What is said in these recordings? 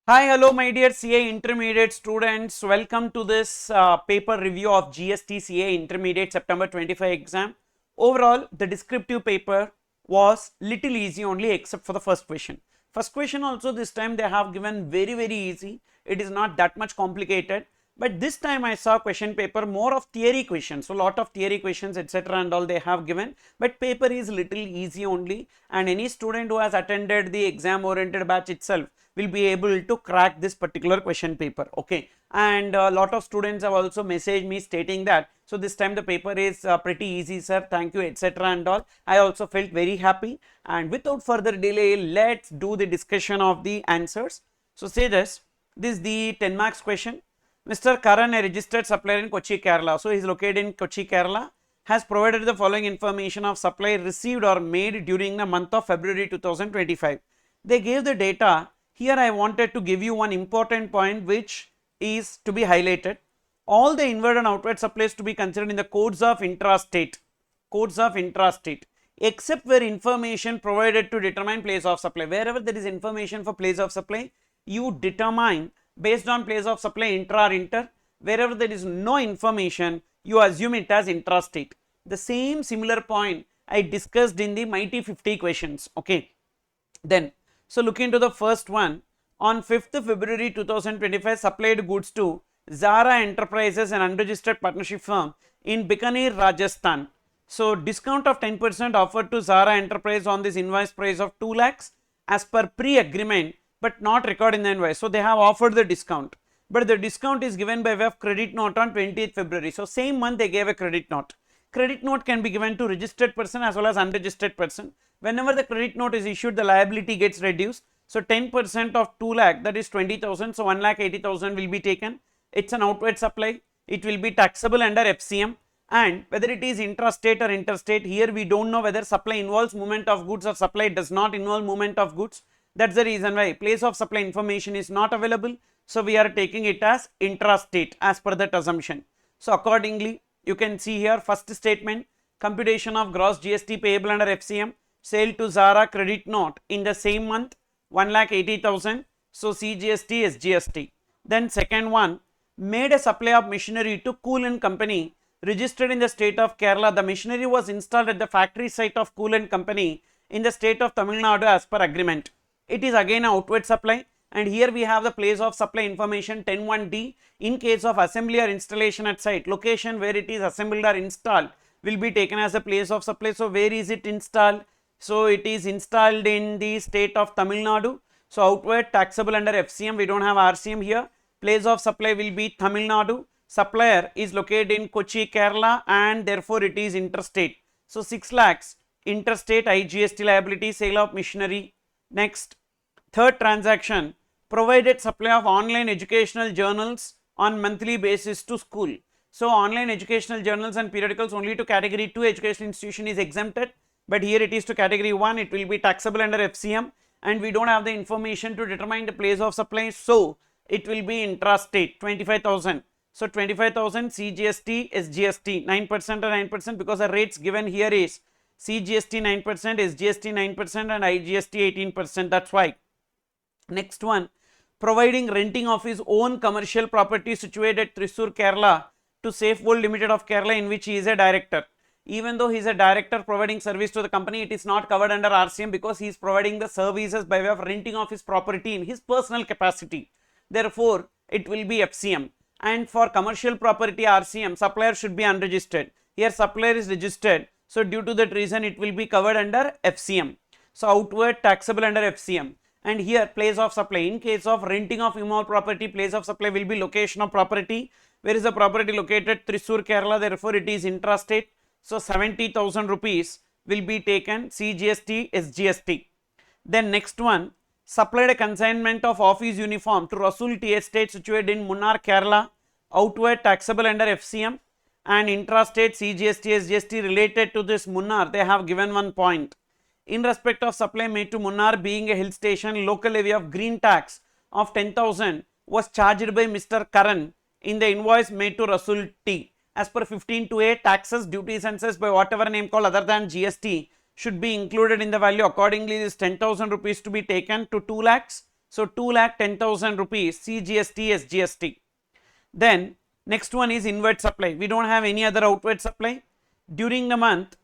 Hi, hello, my dear CA Intermediate students. Welcome to this paper review of GST CA Intermediate September 25 exam. Overall, the descriptive paper was little easy only except for the first question. First question also this time they have given very easy. It is not that much complicated. But this time I saw question paper more of theory questions. So lot of theory questions etc. and all they have given. But paper is little easy only. And any student who has attended the exam oriented batch itself will be able to crack this particular question paper. Okay, and a lot of students have also messaged me stating that so this time the paper is pretty easy sir, thank you etc. and all. I also felt very happy, and without further delay let's do the discussion of the answers. So say this is the 10 marks question. Mr. Karan, a registered supplier in Kochi, Kerala, so he is located in Kochi, Kerala, has provided the following information of supply received or made during the month of February 2025. They gave the data. Here I wanted to give you one important point which is to be highlighted. All the inward and outward supplies to be considered in the codes of intrastate, except where information provided to determine place of supply. Wherever there is information for place of supply, you determine based on place of supply intra or inter. Wherever there is no information, you assume it as intrastate. The same similar point I discussed in the mighty 50 questions. Okay, then so look into the first one. On 5th February 2025, supplied goods to Zara Enterprises, an unregistered partnership firm in Bikaner, Rajasthan. So discount of 10% offered to Zara Enterprise on this invoice price of 2 lakhs as per pre-agreement, but not recorded in the invoice. So they have offered the discount, but the discount is given by way of credit note on 20th February. So same month they gave a credit note. Credit note can be given to registered person as well as unregistered person. Whenever the credit note is issued, the liability gets reduced. So 10% of 2 lakh, that is 20,000. So 1,80,000 will be taken. It's an outward supply. It will be taxable under FCM. And whether it is intrastate or interstate, here we don't know whether supply involves movement of goods or supply does not involve movement of goods. That's the reason why place of supply information is not available. So we are taking it as intrastate as per that assumption. So accordingly, you can see here first statement, computation of gross GST payable under FCM, sale to Zara credit note in the same month 1,80,000. So CGST is GST. Then second one, made a supply of machinery to Kool and Company registered in the state of Kerala. The machinery was installed at the factory site of Kool and Company in the state of Tamil Nadu as per agreement. It is again an outward supply, and here we have the place of supply information 10(1)(d). In case of assembly or installation at site, location where it is assembled or installed will be taken as a place of supply. So where is it installed? So it is installed in the state of Tamil Nadu. So outward taxable under FCM, we don't have RCM here. Place of supply will be Tamil Nadu. Supplier is located in Kochi, Kerala, and therefore it is interstate. So 6 lakhs interstate IGST liability, sale of machinery. Next, third transaction, provided supply of online educational journals on monthly basis to school. So online educational journals and periodicals only to category 2 educational institution is exempted, but here it is to category 1, it will be taxable under FCM, and we don't have the information to determine the place of supply, so it will be intrastate 25,000. So 25,000 CGST, SGST 9% or 9%, because the rates given here is CGST 9%, SGST 9% and IGST 18%, that's why. Next one, providing renting of his own commercial property situated at Thrissur, Kerala to Safehold Limited of Kerala, in which he is a director. Even though he is a director providing service to the company, it is not covered under RCM because he is providing the services by way of renting of his property in his personal capacity. Therefore, it will be FCM. And for commercial property RCM, supplier should be unregistered. Here supplier is registered. So due to that reason, it will be covered under FCM. So outward taxable under FCM. And here place of supply, in case of renting of immovable property, place of supply will be location of property. Where is the property located? Thrissur, Kerala, therefore it is intrastate. So 70,000 rupees will be taken, CGST, SGST. Then next one, supplied a consignment of office uniform to Rasool Tea Estate situated in Munnar, Kerala, outward taxable under FCM, and intrastate CGST, SGST related to this Munnar, they have given 1 point. In respect of supply made to Munnar being a hill station, local levy of green tax of 10,000 was charged by Mr. Karan in the invoice made to Rasool Tea. As per 15(2)(a), taxes, duties and cess by whatever name called other than GST should be included in the value. Accordingly, this 10,000 rupees to be taken to 2 lakhs. So 2,10,000 rupees CGST SGST. Then next one is inward supply. We don't have any other outward supply. During the month,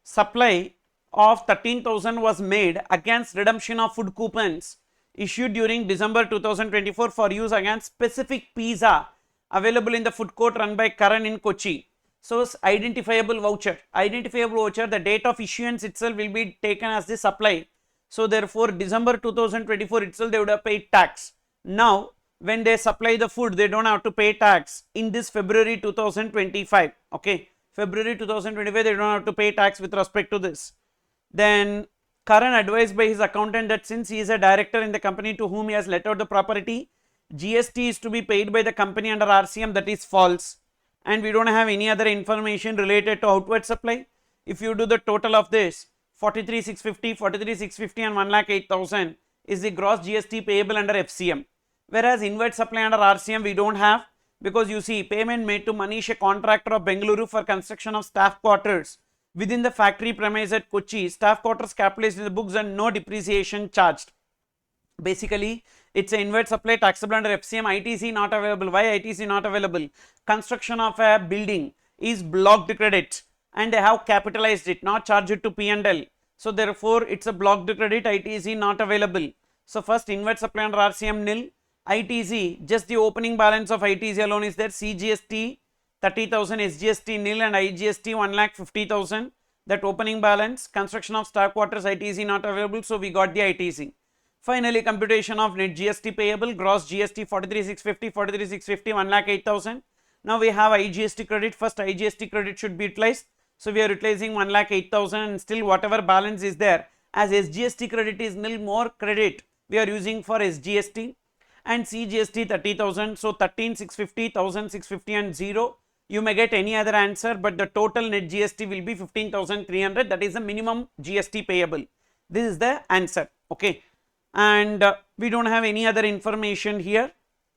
supply of 13,000 was made against redemption of food coupons issued during December 2024 for use against specific pizza available in the food court run by Karan in Kochi. So identifiable voucher, the date of issuance itself will be taken as the supply. So therefore December 2024 itself they would have paid tax. Now when they supply the food, they don't have to pay tax in this February 2025. Okay, February 2025 they don't have to pay tax with respect to this. Then Karan advised by his accountant that since he is a director in the company to whom he has let out the property, GST is to be paid by the company under RCM. That is false, and we don't have any other information related to outward supply. If you do the total of this, 43,650, 43,650 and 1,08,000 is the gross GST payable under FCM. Whereas inward supply under RCM we don't have, because you see payment made to Manish, a contractor of Bengaluru, for construction of staff quarters within the factory premise at Kochi. Staff quarters capitalized in the books and no depreciation charged. Basically it's an inward supply taxable under FCM. ITC not available. Why ITC not available? Construction of a building is blocked credit and they have capitalized it, not charged it to P&L. So therefore it's a blocked credit, ITC not available. So first inward supply under RCM nil, ITC just the opening balance of ITC alone is there. CGST 30,000, SGST nil and IGST 1,50,000, that opening balance. Construction of staff quarters, ITC not available, so we got the ITC. Finally computation of net GST payable, gross GST 43,650, 43,650, 1,08,000. Now we have IGST credit. First IGST credit should be utilized, so we are utilizing 1,08,000 and still whatever balance is there, as SGST credit is nil, more credit we are using for SGST, and CGST 30,000, so 13,650, 1,650 and 0. You may get any other answer, but the total net GST will be 15,300. That is the minimum GST payable. This is the answer. Okay, and we don't have any other information here,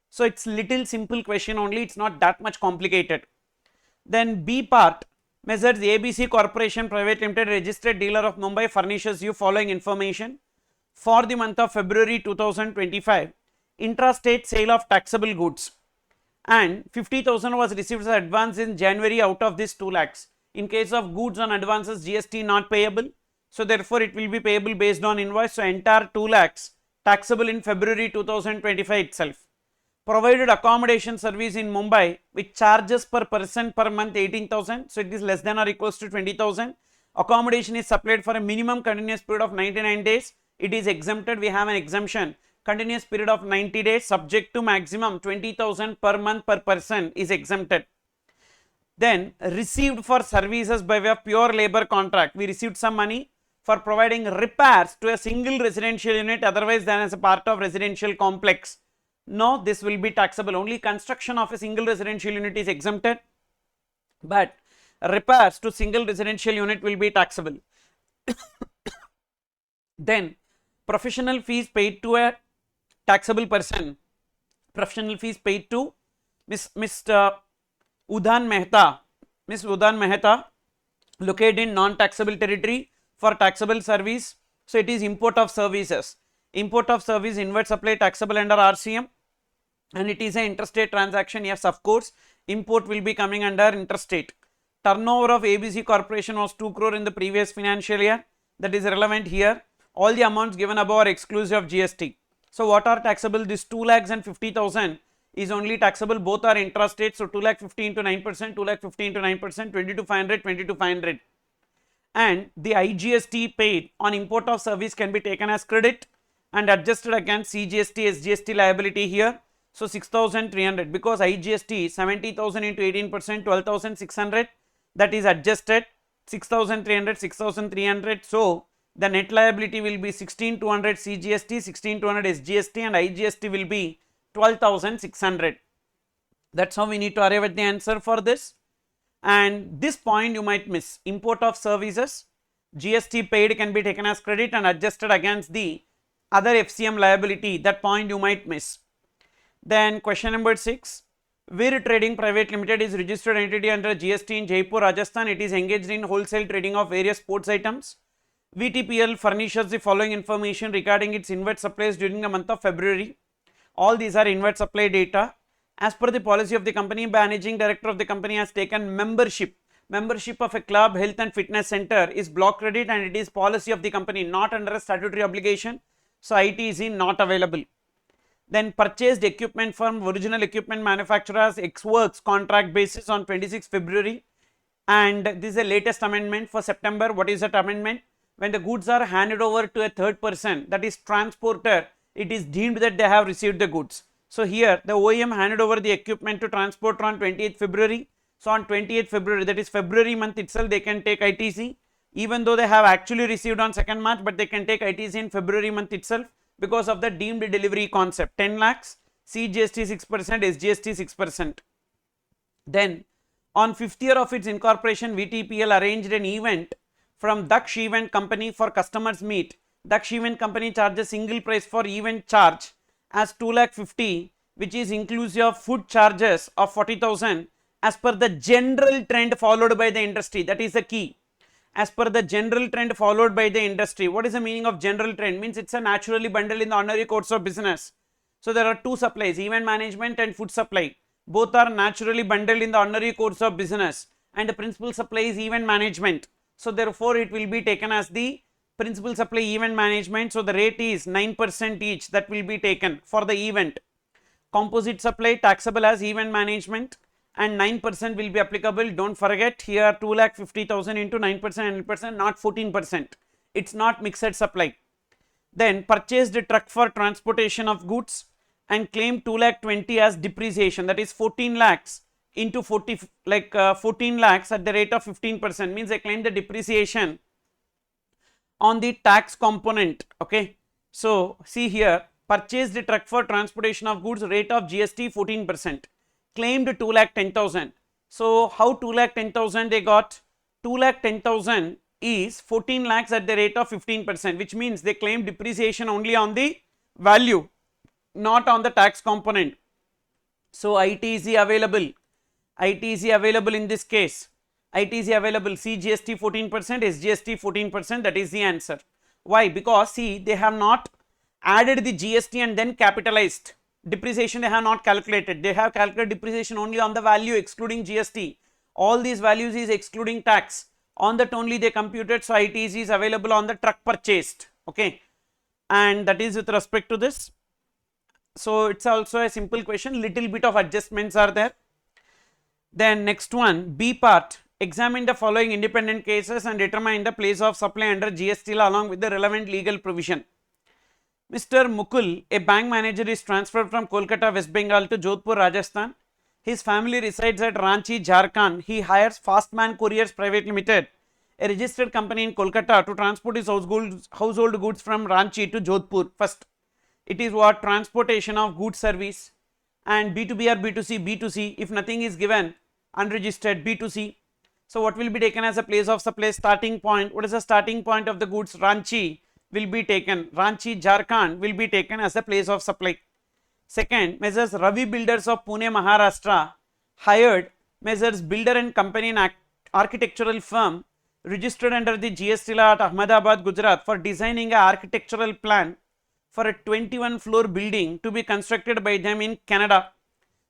so it's little simple question only. It's not that much complicated. Then B part, Messrs ABC Corporation Private Limited, registered dealer of Mumbai, furnishes you following information for the month of February 2025. Intrastate sale of taxable goods, and 50,000 was received as advance in January out of this 2 lakhs. In case of goods on advances, GST not payable, so therefore it will be payable based on invoice. So entire 2 lakhs taxable in February 2025 itself. Provided accommodation service in Mumbai with charges per person per month 18,000, so it is less than or equals to 20,000. Accommodation is supplied for a minimum continuous period of 99 days. It is exempted. We have an exemption. Continuous period of 90 days subject to maximum 20,000 per month per person is exempted. Then received for services by way of pure labor contract. We received some money for providing repairs to a single residential unit otherwise than as a part of residential complex. No, this will be taxable. Only construction of a single residential unit is exempted, but repairs to single residential unit will be taxable. Then professional fees paid to a taxable person. Professional fees paid to Miss Udhan Mehta, located in non-taxable territory for taxable service. So it is import of services. Import of service, inward supply taxable under RCM, and it is an interstate transaction. Yes, of course, import will be coming under interstate. Turnover of ABC Corporation was 2 crore in the previous financial year. That is relevant here. All the amounts given above are exclusive of GST. So what are taxable? This 2 lakhs and 50,000 is only taxable. Both are intrastate. So 2 lakh 50 into 9%, 2 lakh 50 into 9%, 22,500, 22,500. And the IGST paid on import of service can be taken as credit and adjusted against CGST, SGST liability here. So 6,300, because IGST 70,000 into 18%, 12,600, that is adjusted. 6,300, 6,300. So the net liability will be 16,200 CGST, 16,200 SGST, and IGST will be 12,600. That's how we need to arrive at the answer for this. And this point you might miss. Import of services, GST paid can be taken as credit and adjusted against the other FCM liability. That point you might miss. Then question number 6. Veer Trading Private Limited is registered entity under GST in Jaipur, Rajasthan. It is engaged in wholesale trading of various sports items. VTPL furnishes the following information regarding its inward supplies during the month of February. All these are inward supply data. As per the policy of the company, managing director of the company has taken membership. Membership of a club, health and fitness center is block credit, and it is policy of the company, not under a statutory obligation. So ITC not available. Then purchased equipment from original equipment manufacturers X-Works contract basis on 26 February. And this is the latest amendment for September. What is that amendment? When the goods are handed over to a third person, that is transporter, it is deemed that they have received the goods. So here the OEM handed over the equipment to transporter on 28th February. So on 28th February, that is February month itself, they can take ITC, even though they have actually received on 2nd March, but they can take ITC in February month itself because of the deemed delivery concept. 10 lakhs, CGST 6%, SGST 6%. Then on 5th year of its incorporation, VTPL arranged an event from Daksh Event Company for customers meet. Daksh Event Company charges single price for event charge as 2,50,000, which is inclusive of food charges of 40,000 as per the general trend followed by the industry. That is the key. As per the general trend followed by the industry. What is the meaning of general trend? Means it's a naturally bundled in the ordinary course of business. So there are two supplies, event management and food supply. Both are naturally bundled in the ordinary course of business, and the principal supply is event management. So therefore it will be taken as the principal supply event management. So the rate is 9% each that will be taken for the event. Composite supply taxable as event management, and 9% will be applicable. Don't forget here 2,50,000 into 9% 9%, not 14%. It's not mixed supply. Then purchased a truck for transportation of goods and claimed 2,20,000 as depreciation. That is 14 lakhs into 14 lakhs at the rate of 15%, means they claim the depreciation on the tax component. Okay, so see here, purchased the truck for transportation of goods, rate of GST 14%, claimed 2,10,000. So how 2,10,000 they got? 2,10,000 is 14 lakhs at the rate of 15%, which means they claim depreciation only on the value, not on the tax component. So ITC available. ITC available in this case. ITC available, CGST 14%, SGST 14%, that is the answer. Why? Because see, they have not added the GST and then capitalized. Depreciation they have not calculated. They have calculated depreciation only on the value excluding GST. All these values is excluding tax. On that only they computed. So ITC is available on the truck purchased. Okay, and that is with respect to this. So it's also a simple question. Little bit of adjustments are there. Then next one, B part. Examine the following independent cases and determine the place of supply under GST law along with the relevant legal provision. Mr. Mukul, a bank manager, is transferred from Kolkata, West Bengal to Jodhpur, Rajasthan. His family resides at Ranchi, Jharkhand. He hires Fastman Couriers Private Limited, a registered company in Kolkata, to transport his household goods from Ranchi to Jodhpur. First, it is what? Transportation of goods service. And B2B or B2C? B2C. If nothing is given, unregistered, B2C. So what will be taken as a place of supply? Starting point. What is the starting point of the goods? Ranchi will be taken. Ranchi, Jharkhand will be taken as a place of supply. Second, Messrs. Ravi Builders of Pune, Maharashtra hired Messrs. Builder and Company, an architectural firm registered under the GST law at Ahmedabad, Gujarat, for designing an architectural plan for a 21-floor building to be constructed by them in Canada.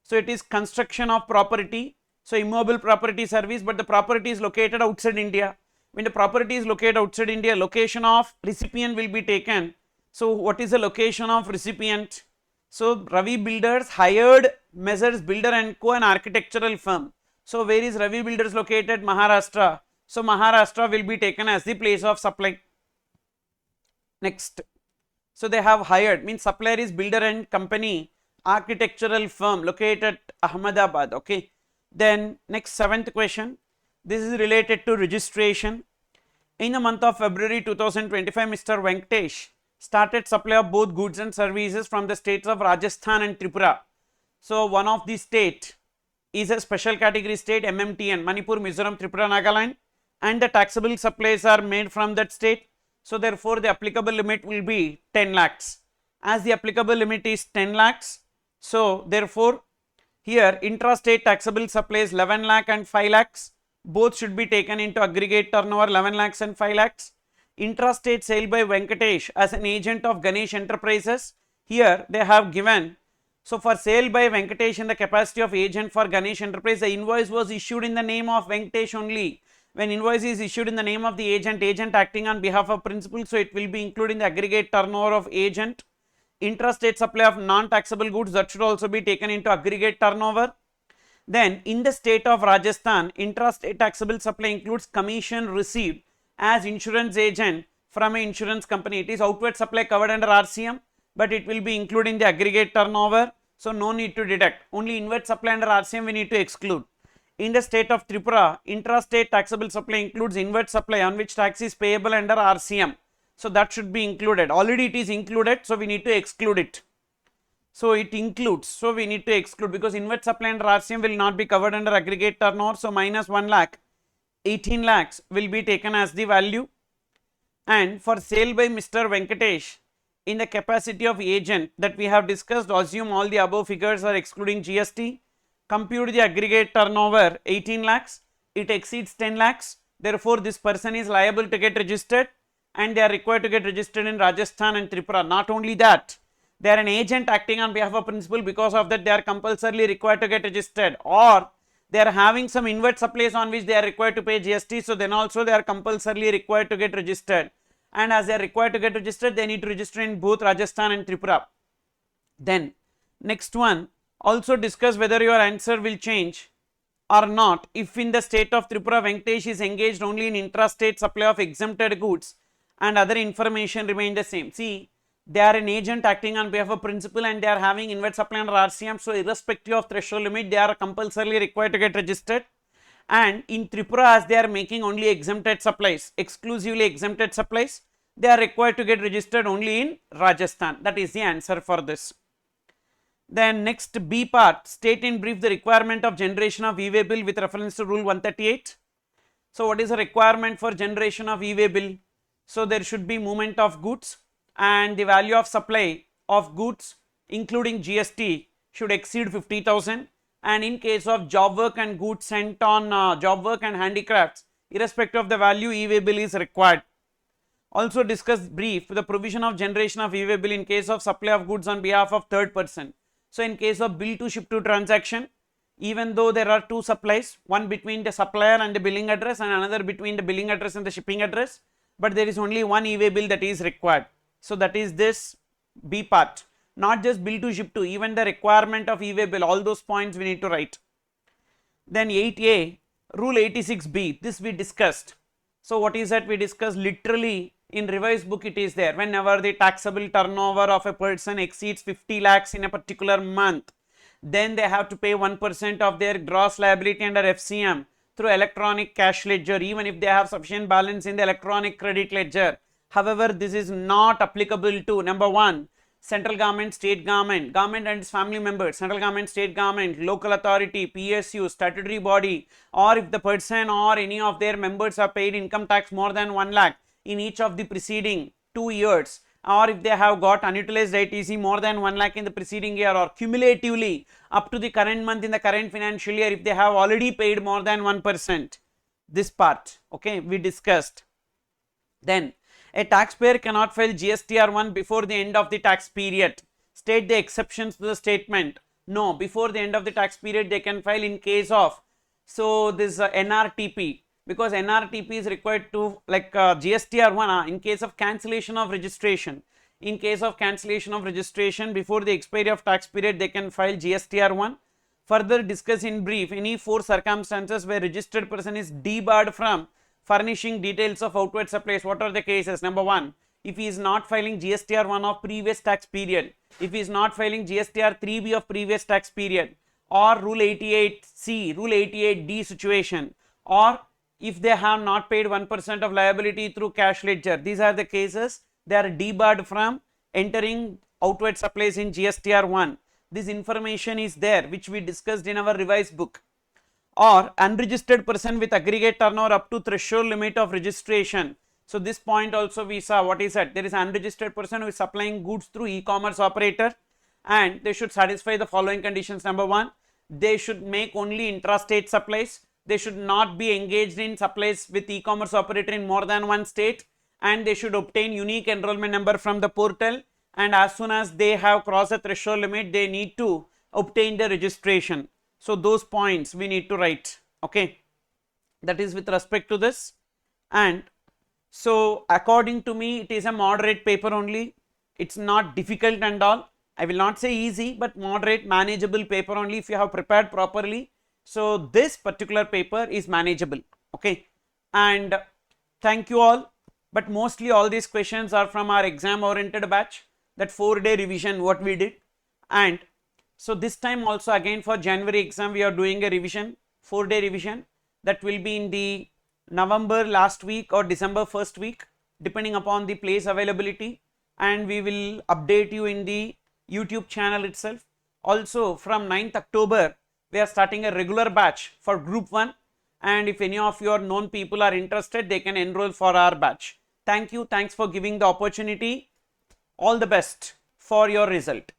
So it is construction of property. So immobile property service, but the property is located outside India. When the property is located outside India, location of recipient will be taken. So what is the location of recipient? So Ravi Builders hired Messrs. Builder and Co, an architectural firm. So where is Ravi Builders located? Maharashtra. So Maharashtra will be taken as the place of supply. Next. So they have hired, means supplier is Builder and Company, architectural firm located at Ahmedabad. Okay. Then next, seventh question. This is related to registration. In the month of February 2025, Mr. Venkatesh started supply of both goods and services from the states of Rajasthan and Tripura. So one of the state is a special category state, MMTN, Manipur, Mizoram, Tripura, Nagaland, and the taxable supplies are made from that state. So therefore the applicable limit will be 10 lakhs. As the applicable limit is 10 lakhs, so therefore here intrastate taxable supplies 11 lakh and 5 lakhs, both should be taken into aggregate turnover 11 lakhs and 5 lakhs. Intrastate sale by Venkatesh as an agent of Ganesh Enterprises. Here they have given, so for sale by Venkatesh in the capacity of agent for Ganesh Enterprise, the invoice was issued in the name of Venkatesh only. When invoice is issued in the name of the agent, agent acting on behalf of principal, so it will be included in the aggregate turnover of agent. Intrastate supply of non-taxable goods, that should also be taken into aggregate turnover. Then in the state of Rajasthan, intrastate taxable supply includes commission received as insurance agent from an insurance company. It is outward supply covered under RCM, but it will be included in the aggregate turnover, so no need to deduct. Only inward supply under RCM we need to exclude. In the state of Tripura, intrastate taxable supply includes inward supply on which tax is payable under RCM, so that should be included. Already it is included, so we need to exclude it. So it includes, so we need to exclude, because inward supply under RCM will not be covered under aggregate turnover, so minus 1 lakh, 18 lakhs will be taken as the value. And for sale by Mr. Venkatesh in the capacity of agent that we have discussed, assume all the above figures are excluding GST, compute the aggregate turnover 18 lakhs, it exceeds 10 lakhs, therefore this person is liable to get registered and they are required to get registered in Rajasthan and Tripura. Not only that, they are an agent acting on behalf of principal, because of that they are compulsorily required to get registered, or they are having some inward supplies on which they are required to pay GST, so then also they are compulsorily required to get registered, and as they are required to get registered, they need to register in both Rajasthan and Tripura. Then next one, also discuss whether your answer will change or not if in the state of Tripura Venkatesh is engaged only in intrastate supply of exempted goods and other information remain the same. See, they are an agent acting on behalf of principal and they are having inward supply under RCM, so irrespective of threshold limit, they are compulsorily required to get registered. And in Tripura, as they are making only exempted supplies, exclusively exempted supplies, they are required to get registered only in Rajasthan. That is the answer for this. Then next B part, state in brief the requirement of generation of e-way bill with reference to rule 138. So what is the requirement for generation of e-way bill? So there should be movement of goods, and the value of supply of goods including GST should exceed 50,000, and in case of job work and goods sent on job work and handicrafts, irrespective of the value, e-way bill is required. Also discuss brief the provision of generation of e-way bill in case of supply of goods on behalf of third person. So in case of bill to ship to transaction, even though there are two supplies, one between the supplier and the billing address and another between the billing address and the shipping address, but there is only one e-way bill that is required. So that is this B part, not just bill to ship to, even the requirement of e-way bill, all those points we need to write. Then 8A, rule 86B, this we discussed. So what is that we discussed? Literally in revised book it is there. Whenever the taxable turnover of a person exceeds 50 lakhs in a particular month, then they have to pay 1% of their gross liability under FCM through electronic cash ledger, even if they have sufficient balance in the electronic credit ledger. However, this is not applicable to number 1, central government, state government, government and its family members, central government, state government, local authority, PSU, statutory body, or if the person or any of their members have paid income tax more than 1 lakh in each of the preceding 2 years, or if they have got unutilized ITC more than 1 lakh in the preceding year, or cumulatively up to the current month in the current financial year if they have already paid more than 1%. This part, okay, we discussed. Then a taxpayer cannot file GSTR1 before the end of the tax period. State the exceptions to the statement. No, before the end of the tax period they can file in case of, so this NRTP, because NRTP is required to, like GSTR1 in case of cancellation of registration. In case of cancellation of registration before the expiry of tax period they can file GSTR1. Further discuss in brief any 4 circumstances where registered person is debarred from furnishing details of outward supplies. What are the cases? Number 1, if he is not filing GSTR1 of previous tax period, if he is not filing GSTR3B of previous tax period, or rule 88C, rule 88D situation, or if they have not paid 1% of liability through cash ledger. These are the cases they are debarred from entering outward supplies in GSTR1. This information is there which we discussed in our revised book. Or unregistered person with aggregate turnover up to threshold limit of registration. So this point also we saw. What is that? There is an unregistered person who is supplying goods through e-commerce operator, and they should satisfy the following conditions. Number 1, they should make only intrastate supplies. They should not be engaged in supplies with e-commerce operator in more than one state, and they should obtain unique enrollment number from the portal, and as soon as they have crossed the threshold limit, they need to obtain the registration. So those points we need to write. Okay, that is with respect to this. And so according to me, it is a moderate paper only. It's not difficult and all. I will not say easy, but moderate, manageable paper only if you have prepared properly. So this particular paper is manageable. Okay, and thank you all. But mostly all these questions are from our exam oriented batch, that 4-day revision what we did. And so this time also again for January exam we are doing a revision, 4-day revision, that will be in the November last week or December first week, depending upon the place availability, and we will update you in the YouTube channel itself. Also from 9th October we are starting a regular batch for group 1, and if any of your known people are interested, they can enroll for our batch. Thank you, thanks for giving the opportunity. All the best for your result.